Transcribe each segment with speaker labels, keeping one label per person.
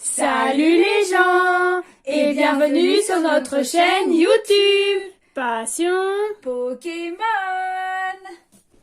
Speaker 1: Salut les gens et bienvenue sur notre chaîne YouTube Passion
Speaker 2: Pokémon.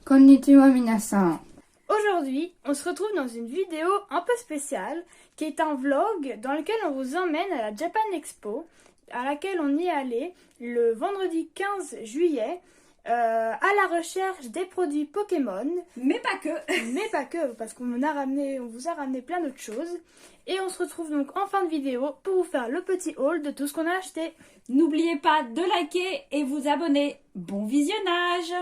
Speaker 3: Konnichiwa minasan.
Speaker 1: Aujourd'hui, on se retrouve dans une vidéo un peu spéciale qui est un vlog dans lequel on vous emmène à la Japan Expo à laquelle on y est allé le vendredi 15 juillet à la recherche des produits Pokémon.
Speaker 2: Mais pas que.
Speaker 1: Mais pas que, parce qu'on vous a ramené plein d'autres choses. Et on se retrouve donc en fin de vidéo pour vous faire le petit haul de tout ce qu'on a acheté.
Speaker 2: N'oubliez pas de liker et vous abonner. Bon visionnage.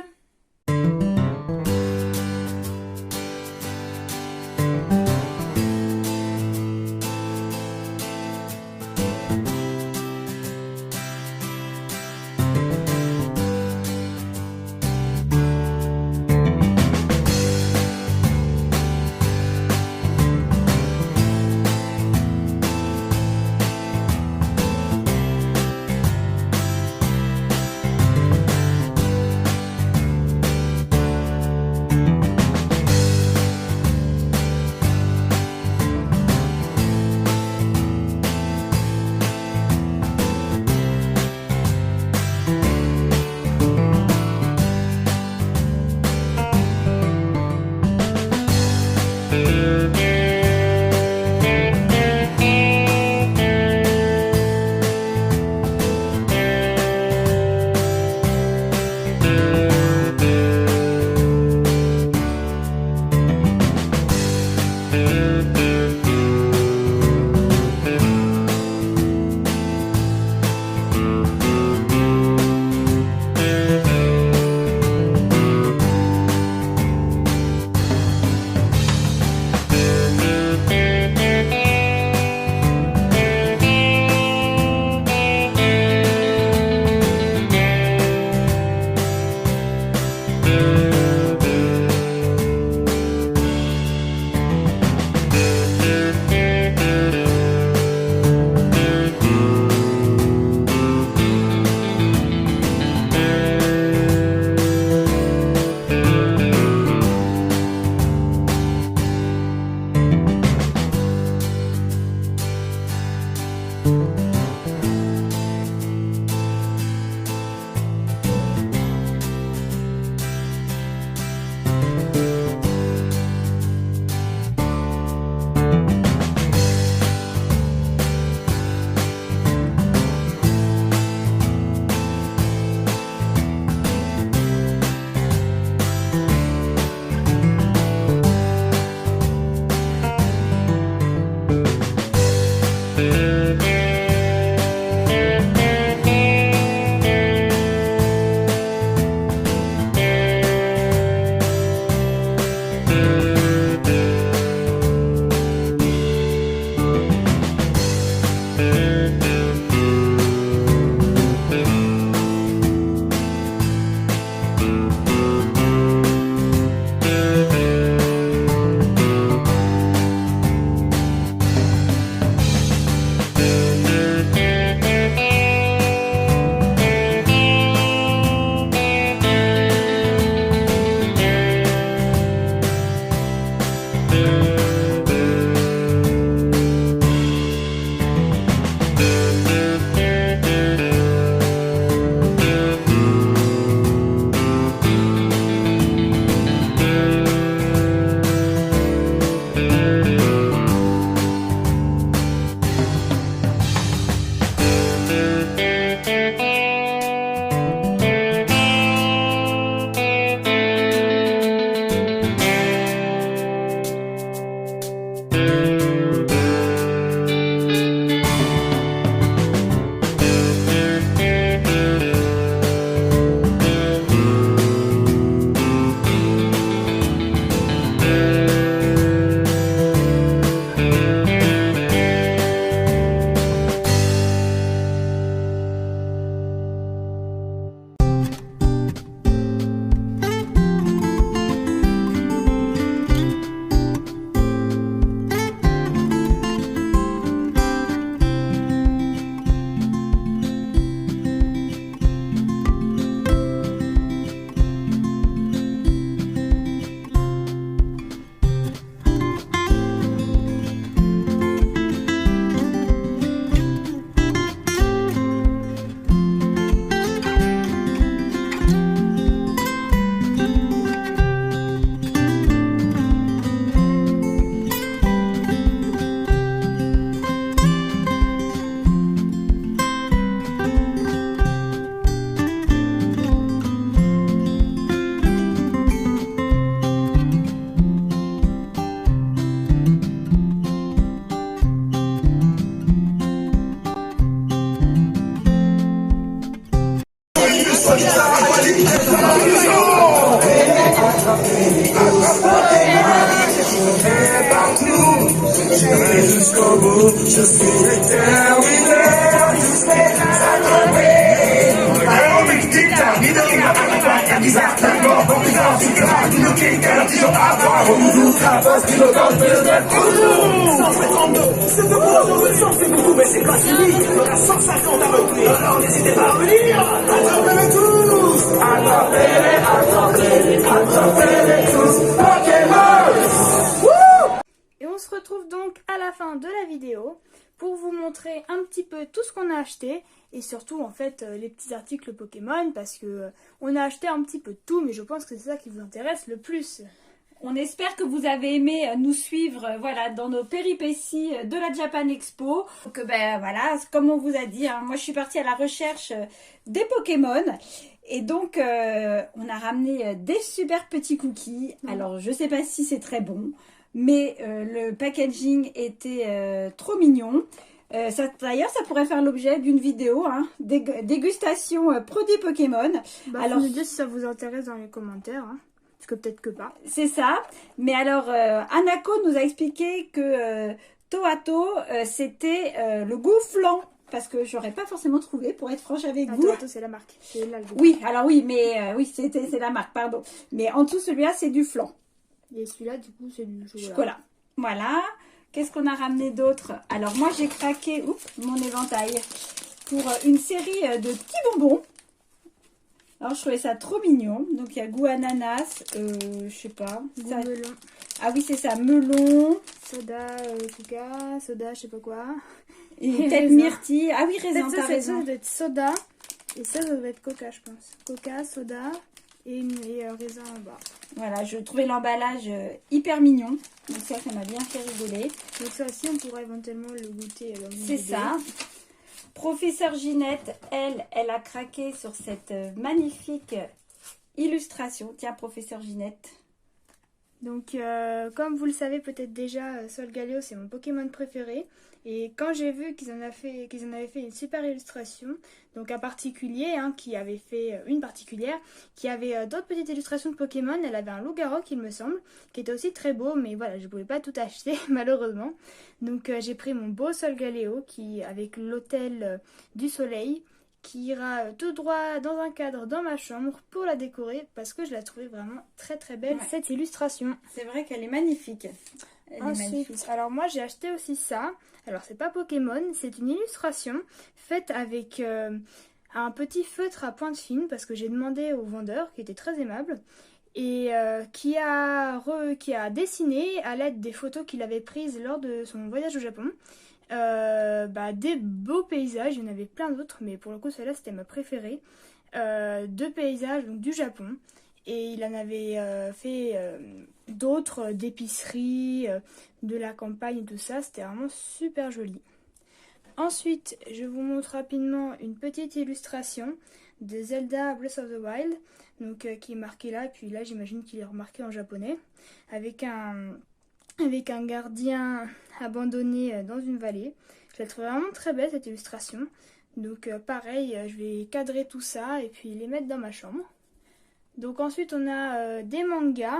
Speaker 3: Je suis déterminé jusqu'à c'est de quoi on veut sortir beaucoup, mais c'est pas fini. Il y en a 150 à retenir. Alors n'hésitez pas à venir. Attrapez-les tous. Attrapez-les tous. Pokémon.
Speaker 1: Et on se retrouve donc à la fin de la vidéo pour vous montrer un petit peu tout ce qu'on a acheté et surtout en fait les petits articles Pokémon parce que on a acheté un petit peu de tout, mais je pense que c'est ça qui vous intéresse le plus.
Speaker 2: On espère que vous avez aimé nous suivre voilà, dans nos péripéties de la Japan Expo. Donc voilà, comme on vous a dit, hein, moi je suis partie à la recherche des Pokémon. Et donc on a ramené des super petits cookies. Alors je sais pas si c'est très bon, mais le packaging était trop mignon. D'ailleurs, ça pourrait faire l'objet d'une vidéo, hein, dégustation produits Pokémon.
Speaker 1: Alors, vous me dites si ça vous intéresse dans les commentaires. Hein. Parce que peut-être que pas.
Speaker 2: C'est ça. Mais alors, Anako nous a expliqué que Tohato, c'était le goût flan. Parce que j'aurais pas forcément trouvé, pour être franche avec vous.
Speaker 1: Tohato, c'est la marque. Là,
Speaker 2: oui, alors oui, mais oui, c'est la marque, pardon. Mais en dessous, celui-là, c'est du flan.
Speaker 1: Et celui-là, du coup, c'est du
Speaker 2: chocolat. Voilà. Qu'est-ce qu'on a ramené d'autre? Alors, moi, j'ai craqué mon éventail pour une série de petits bonbons. Alors, je trouvais ça trop mignon. Donc, il y a goût ananas, je sais pas.
Speaker 1: Goût melon.
Speaker 2: Ah oui, c'est ça, melon.
Speaker 1: Soda, coca, soda, je sais pas quoi.
Speaker 2: Et peut-être myrtille. Ah oui, raisin,
Speaker 1: t'as raison. Ça doit être soda. Et ça doit être coca, je pense. Coca, soda et raisin en bas.
Speaker 2: Voilà, je trouvais l'emballage hyper mignon. Donc ça m'a bien fait rigoler.
Speaker 1: Donc ça aussi, on pourrait éventuellement le goûter.
Speaker 2: C'est ça. Professeur Ginette, elle a craqué sur cette magnifique illustration. Tiens, Professeur Ginette.
Speaker 1: Donc, comme vous le savez peut-être déjà, Solgaleo, c'est mon Pokémon préféré. Et quand j'ai vu qu'ils en avaient fait une super illustration, donc un particulier, hein, qui avait fait une particulière, qui avait d'autres petites illustrations de Pokémon, elle avait un loup-garou, il me semble, qui était aussi très beau, mais voilà, je ne pouvais pas tout acheter, malheureusement. Donc, j'ai pris mon beau Solgaleo, avec l'hôtel du soleil, qui ira tout droit dans un cadre dans ma chambre pour la décorer parce que je la trouvais vraiment très très belle, cette illustration.
Speaker 2: C'est vrai qu'elle est magnifique.
Speaker 1: Ensuite, alors moi j'ai acheté aussi ça. Alors c'est pas Pokémon, c'est une illustration faite avec un petit feutre à pointe fine parce que j'ai demandé au vendeur qui était très aimable et qui a dessiné à l'aide des photos qu'il avait prises lors de son voyage au Japon. Des beaux paysages, il y en avait plein d'autres, mais pour le coup celle-là c'était ma préférée. Deux paysages donc, du Japon, et il en avait fait d'autres d'épicerie, de la campagne, tout ça, c'était vraiment super joli. Ensuite, je vous montre rapidement une petite illustration de Zelda Breath of the Wild, donc qui est marqué là, et puis là j'imagine qu'il est remarqué en japonais, avec un gardien abandonné dans une vallée. Je la trouve vraiment très belle cette illustration. Donc pareil, je vais cadrer tout ça et puis les mettre dans ma chambre. Donc ensuite on a des mangas.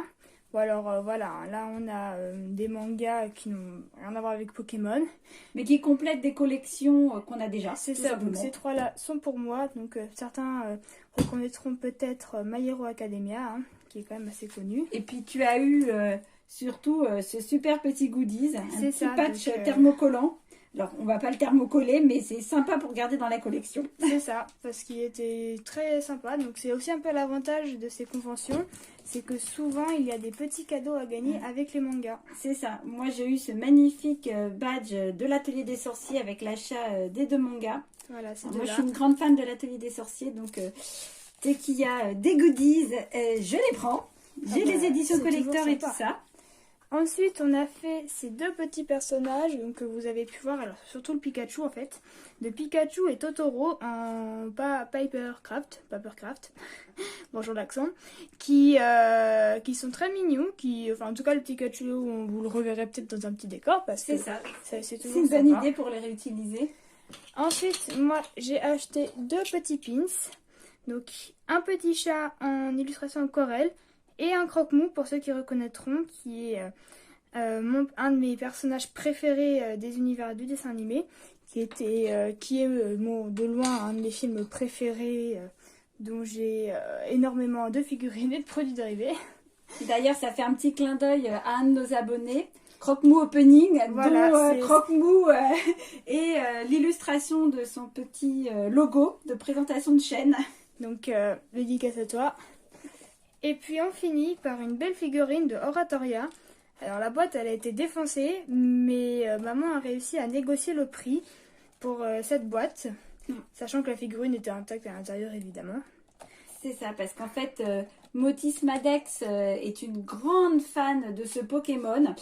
Speaker 1: Bon alors voilà, là on a des mangas qui n'ont rien à voir avec Pokémon.
Speaker 2: Mais qui complètent des collections qu'on a déjà.
Speaker 1: C'est ça, donc ces trois-là sont pour moi. Donc certains reconnaîtront peut-être My Hero Academia, hein, qui est quand même assez connu.
Speaker 2: Et puis tu as eu... surtout ce super petit goodies, un petit patch
Speaker 1: donc,
Speaker 2: thermocollant. Alors, on va pas le thermocoller, mais c'est sympa pour garder dans la collection.
Speaker 1: C'est ça, parce qu'il était très sympa. Donc, c'est aussi un peu l'avantage de ces conventions, c'est que souvent, il y a des petits cadeaux à gagner avec les mangas.
Speaker 2: C'est ça. Moi, j'ai eu ce magnifique badge de l'Atelier des Sorciers avec l'achat des 2 mangas.
Speaker 1: Voilà, c'est
Speaker 2: moi, je suis une grande fan de l'Atelier des Sorciers, donc dès qu'il y a des goodies, je les prends. J'ai les éditions collector et tout ça.
Speaker 1: Ensuite, on a fait ces 2 petits personnages donc, que vous avez pu voir, alors surtout le Pikachu en fait, de Pikachu et Totoro en Papercraft, bonjour l'accent, qui sont très mignons, en tout cas le Pikachu, vous le reverrez peut-être dans un petit décor parce que c'est
Speaker 2: une bonne idée pour les réutiliser.
Speaker 1: Ensuite, moi j'ai acheté 2 petits pins, donc un petit chat en illustration aquarelle, et un croque-mou, pour ceux qui reconnaîtront, qui est un de mes personnages préférés des univers du dessin animé, qui est de loin un de mes films préférés, dont j'ai énormément de figurines et de produits dérivés.
Speaker 2: D'ailleurs, ça fait un petit clin d'œil à un de nos abonnés, Croque-Mou Opening,
Speaker 1: Voilà,
Speaker 2: dont Croque-Mou et l'illustration de son petit logo de présentation de chaîne.
Speaker 1: Donc, dédicace à toi. Et puis on finit par une belle figurine de Oratoria. Alors la boîte elle a été défoncée, mais maman a réussi à négocier le prix pour cette boîte, sachant que la figurine était intacte à l'intérieur évidemment.
Speaker 2: C'est ça, parce qu'en fait, Motis Maddex est une grande fan de ce Pokémon,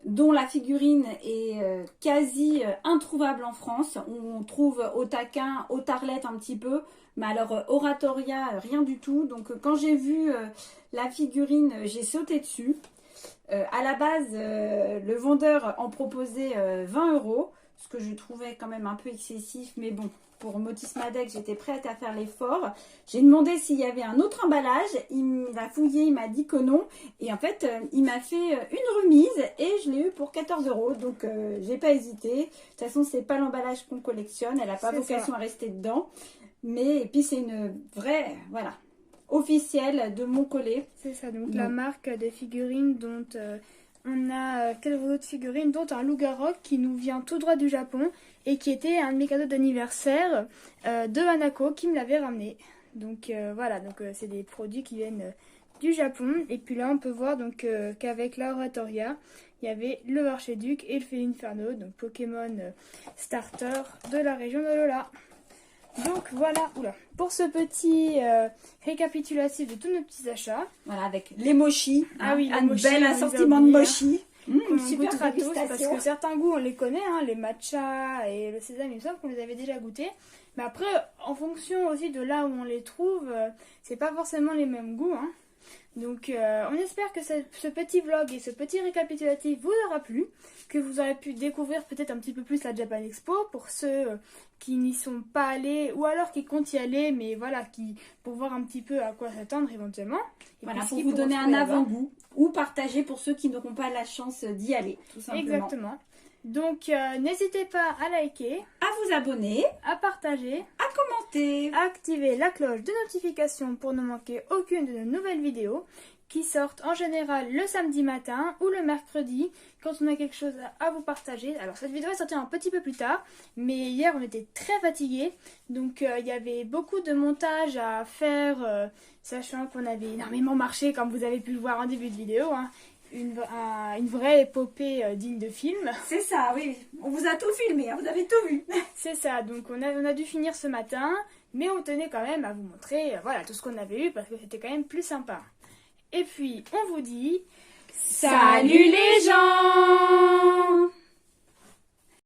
Speaker 2: dont la figurine est quasi introuvable en France. On trouve au taquin, au tarlette un petit peu, mais alors Oratoria, rien du tout. Donc quand j'ai vu la figurine, j'ai sauté dessus. À la base, le vendeur en proposait 20 €, ce que je trouvais quand même un peu excessif, mais bon, pour Motis Maddex, j'étais prête à faire l'effort. J'ai demandé s'il y avait un autre emballage, il a fouillé, il m'a dit que non, et en fait, il m'a fait une remise, et je l'ai eu pour 14 €, donc j'ai pas hésité. De toute façon, c'est pas l'emballage qu'on collectionne, elle n'a pas vocation à rester dedans, mais et puis c'est une vraie, voilà, officielle de mon collet.
Speaker 1: C'est ça, donc la marque des figurines dont on a quelques autres figurines, dont un loup-garou qui nous vient tout droit du Japon et qui était un de mes cadeaux d'anniversaire de Hanako qui me l'avait ramené. Donc voilà, donc c'est des produits qui viennent du Japon. Et puis là on peut voir donc qu'avec la Oratoria, il y avait le Archiduc et le Félinferno, donc Pokémon starter de la région de Lola. Donc voilà, pour ce petit récapitulatif de tous nos petits achats.
Speaker 2: Voilà, avec les mochis,
Speaker 1: ah oui,
Speaker 2: un bel assortiment de mochis.
Speaker 1: On goûtera tous parce que certains goûts on les connaît, les matchas et le sésame, il me semble qu'on les avait déjà goûtés. Mais après, en fonction aussi de là où on les trouve, c'est pas forcément les mêmes goûts. Donc on espère que ce petit vlog et ce petit récapitulatif vous aura plu, que vous aurez pu découvrir peut-être un petit peu plus la Japan Expo pour ceux qui n'y sont pas allés ou alors qui comptent y aller, mais voilà, pour voir un petit peu à quoi s'attendre éventuellement. Et
Speaker 2: voilà, pour vous donner un avant-goût ou partager pour ceux qui n'auront pas la chance d'y aller, tout simplement.
Speaker 1: Exactement. Donc n'hésitez pas à liker,
Speaker 2: à vous abonner,
Speaker 1: à partager,
Speaker 2: à commenter,
Speaker 1: à activer la cloche de notification pour ne manquer aucune de nos nouvelles vidéos qui sortent en général le samedi matin ou le mercredi quand on a quelque chose à vous partager. Alors cette vidéo est sortie un petit peu plus tard, mais hier on était très fatigués, donc il y avait beaucoup de montage à faire, sachant qu'on avait énormément marché comme vous avez pu le voir en début de vidéo. Une vraie épopée digne de film.
Speaker 2: C'est ça, oui. On vous a tout filmé, vous avez tout vu.
Speaker 1: C'est ça, donc on a dû finir ce matin, mais on tenait quand même à vous montrer voilà, tout ce qu'on avait eu parce que c'était quand même plus sympa. Et puis, on vous dit...
Speaker 2: Salut les gens!